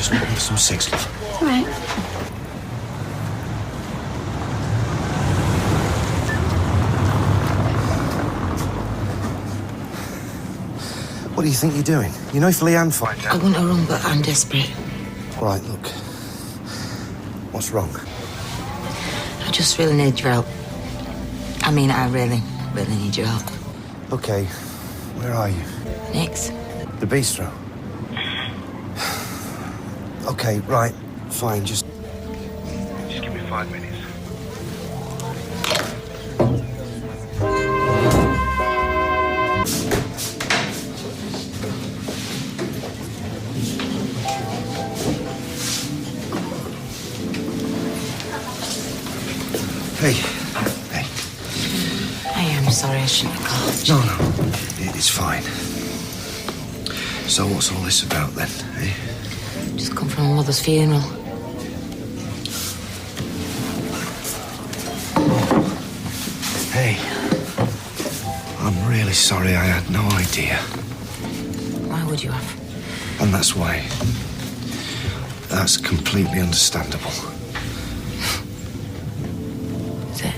just put me some six, love. All right. What do you think you're doing? You know if Leanne finds out... I want to run, but I'm desperate. All right, look. What's wrong? I just really need your help. I mean, I really need your help. Okay, where are you? Nick's. The bistro. Okay, right, fine, just give me 5 minutes. Hey. I am sorry, I shouldn't have called. No, it's fine. So what's all this about then, eh? Just come from my mother's funeral. Hey, I'm really sorry, I had no idea. Why would you have? And that's why. That's completely understandable. Is it?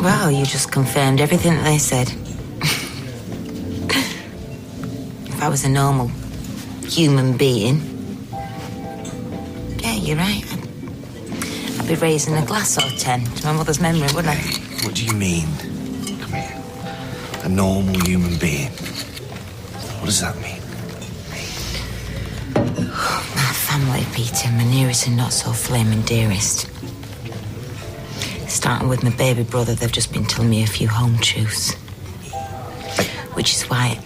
Well, you just confirmed everything that they said. If I was a normal human being, yeah, you're right. I'd be raising a glass or 10 to my mother's memory, wouldn't I? Hey, what do you mean? Come here. A normal human being. What does that mean? My family, Peter, my nearest and not so flaming dearest. Starting with my baby brother, they've just been telling me a few home truths. Which is why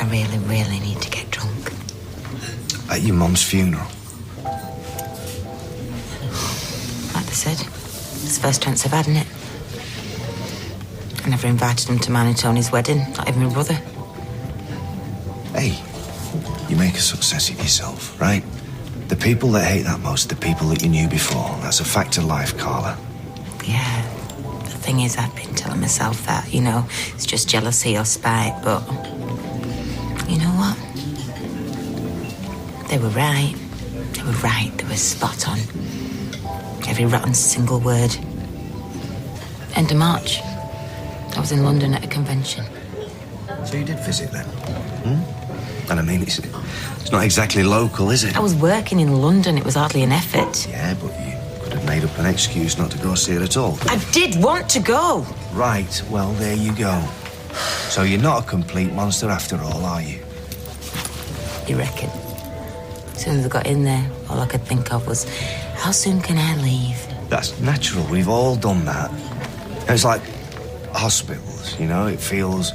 I really need to get drunk. At your mum's funeral? Like they said, it's the first chance I've had, innit? I never invited him to mine and Tony's wedding, not even my brother. Hey, you make a success of yourself, right? The people that hate that most are the people that you knew before. That's a fact of life, Carla. Yeah, the thing is, I've been telling myself that, you know, it's just jealousy or spite, but you know what? They were right. They were right. They were spot on. Every rotten single word. End of March, I was in London at a convention. So you did visit then? And I mean, it's not exactly local, is it? I was working in London. It was hardly an effort. Yeah, but you could have made up an excuse not to go see it at all. I did want to go. Right, well, there you go. So you're not a complete monster after all, are you? You reckon? As soon as I got in there, all I could think of was, how soon can I leave? That's natural. We've all done that. It's like hospitals, you know? It feels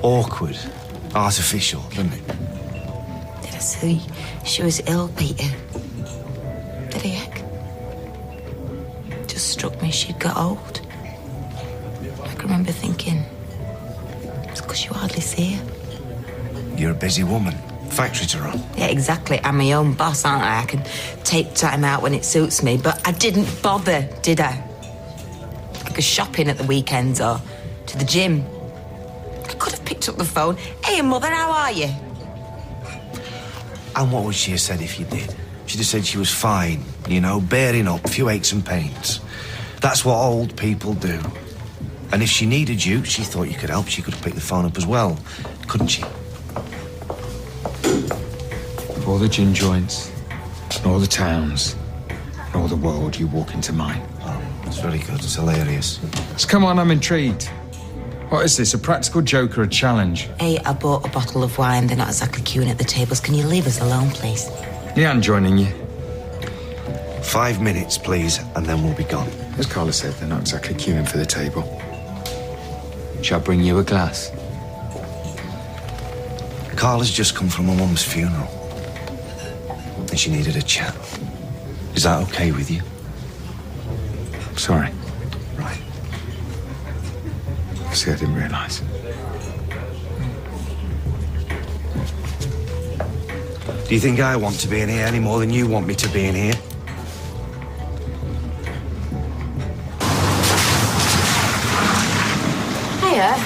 awkward, artificial, doesn't it? Did I see she was ill, Peter? Did I heck? Just struck me she'd got old. I can remember thinking, it's because you hardly see her. You're a busy woman. Factory to run. Yeah, exactly. I'm my own boss, aren't I? I can take time out when it suits me, but I didn't bother, did I? I could go shopping at the weekends or to the gym. I could have picked up the phone. Hey, Mother, how are you? And what would she have said if you did? She'd have said she was fine, you know, bearing up, a few aches and pains. That's what old people do. And if she needed you, she thought you could help, she could have picked the phone up as well, couldn't she? Of all the gin joints, and all the towns, and all the world, you walk into mine. Oh, it's very good, it's hilarious. So come on, I'm intrigued. What is this, a practical joke or a challenge? Hey, I bought a bottle of wine. They're not exactly queuing at the tables. Can you leave us alone, please? Leanne joining you. 5 minutes, please, and then we'll be gone. As Carla said, they're not exactly queuing for the table. Shall I bring you a glass? Carla's just come from her mum's funeral. And she needed a chat. Is that okay with you? Sorry. Right. See, I didn't realise. Do you think I want to be in here any more than you want me to be in here? Hiya.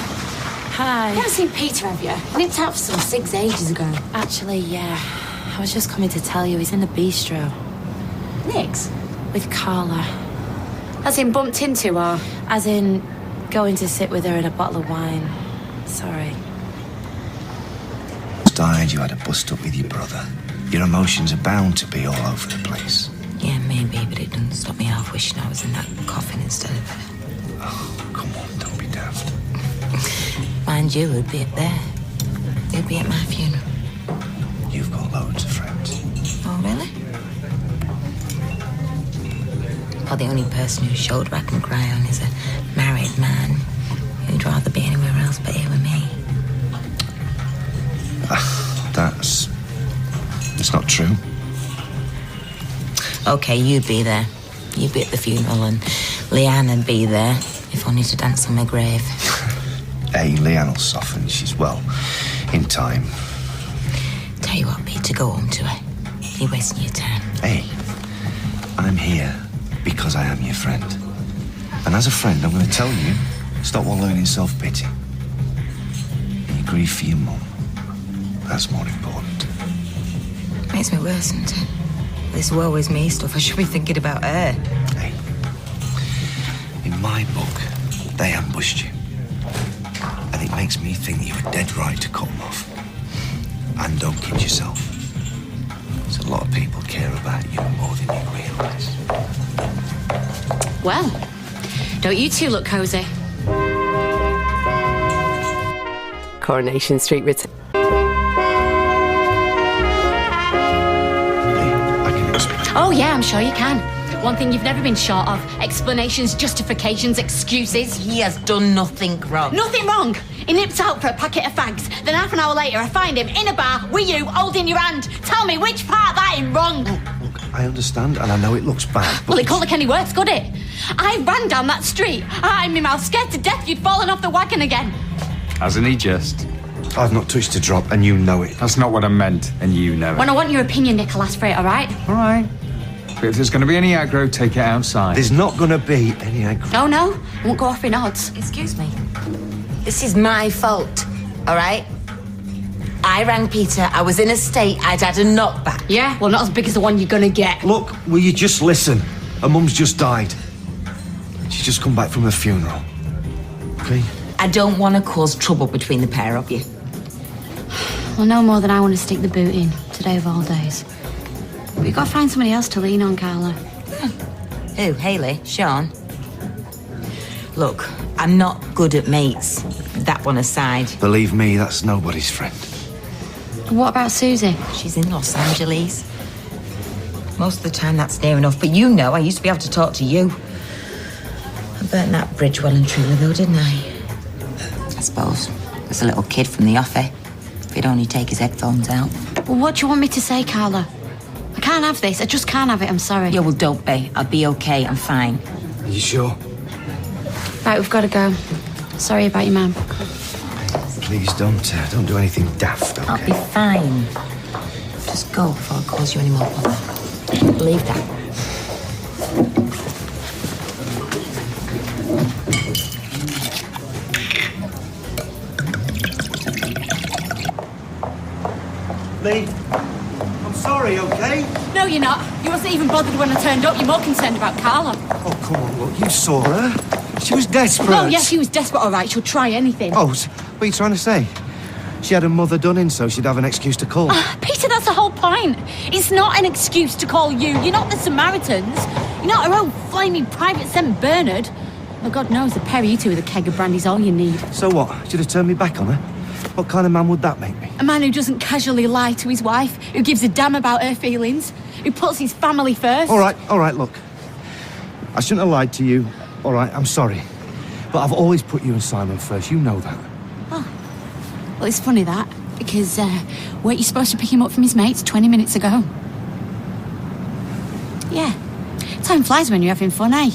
Hi. You haven't seen Peter, have you? I nipped out for some cigs ages ago. Actually, yeah. I was just coming to tell you he's in the bistro. Nick's? With Carla. As in bumped into her? As in, going to sit with her and a bottle of wine. Sorry. Died, you had a bust up with your brother. Your emotions are bound to be all over the place. Yeah, maybe, but it doesn't stop me half wishing I was in that coffin instead of her. Oh, come on, don't be daft. Mind you, who'd be up there? Who'd be at my funeral? You've got loads of friends. Oh, really? Well, the only person whose shoulder I can cry on is a married man who'd rather be anywhere else but here with me. It's not true. Okay, you'd be there. You'd be at the funeral and Leanne would be there, if only to dance on my grave. Hey, Leanne will soften. She's, well, in time. Tell you what, Peter, go home to her. You're wasting your time. Hey, I'm here because I am your friend. And as a friend, I'm going to tell you, stop wallowing in self-pity. You grieve for your mum. That's more important. Makes me worse, doesn't it? This woe is me stuff. I should be thinking about her. Hey, in my book, they ambushed you. And it makes me think you were dead right to cut them off. And don't kid yourself. There's a lot of people care about you more than you realise. Well, don't you two look cosy? Coronation Street return. Oh, yeah, I'm sure you can. One thing you've never been short of: explanations, justifications, excuses. He has done nothing wrong. Nothing wrong. He nipped out for a packet of fags. Then half an hour later, I find him in a bar with you, holding your hand. Tell me which part of that is wrong. Look, I understand, and I know it looks bad, but... Well, it couldn't look any worse, could it? I ran down that street, heart in my mouth, scared to death you'd fallen off the wagon again. Hasn't he just? I've not touched a drop, and you know it. That's not what I meant, and you know it. When I want your opinion, Nick, I'll ask for it, all right? All right. But if there's going to be any aggro, take it outside. There's not going to be any aggro. Oh, no? I won't go off in odds. Excuse me. This is my fault, all right? I rang Peter. I was in a state. I'd had a knockback. Yeah? Well, not as big as the one you're going to get. Look, will you just listen? Her mum's just died. She's just come back from her funeral. Okay? I don't want to cause trouble between the pair of you. Well, no more than I want to stick the boot in, today of all days. But you've got to find somebody else to lean on, Carla. Who, Hayley? Sean? Look, I'm not good at mates. That one aside. Believe me, that's nobody's friend. What about Susie? She's in Los Angeles. Most of the time that's near enough, but you know I used to be able to talk to you. I burnt that bridge well and truly though, didn't I? I suppose. There's a little kid from the office. If he'd only take his headphones out. Well, what do you want me to say, Carla? I can't have this. I just can't have it. I'm sorry. Yeah, well, don't be. I'll be okay. I'm fine. Are you sure? Right, we've got to go. Sorry about your mum. Please don't do anything daft, okay? I'll be fine. Just go before I cause you any more bother. Leave that. Lee, I'm sorry, okay? No, you're not. You wasn't even bothered when I turned up. You're more concerned about Carla. Oh, come on, look, you saw her. She was desperate. Oh, yeah, she was desperate, all right. She'll try anything. Oh, what are you trying to say? She had her mother done in so she'd have an excuse to call. Peter, that's the whole point. It's not an excuse to call you. You're not the Samaritans. You're not her own flaming private St. Bernard. Oh, God knows the pair of you two with a keg of brandy's all you need. So what? Should have turned me back on her? What kind of man would that make me? A man who doesn't casually lie to his wife, who gives a damn about her feelings, who puts his family first. All right, look. I shouldn't have lied to you. All right, I'm sorry. But I've always put you and Simon first. You know that. Oh. Well, it's funny that, because weren't you supposed to pick him up from his mates 20 minutes ago? Yeah. Time flies when you're having fun, eh?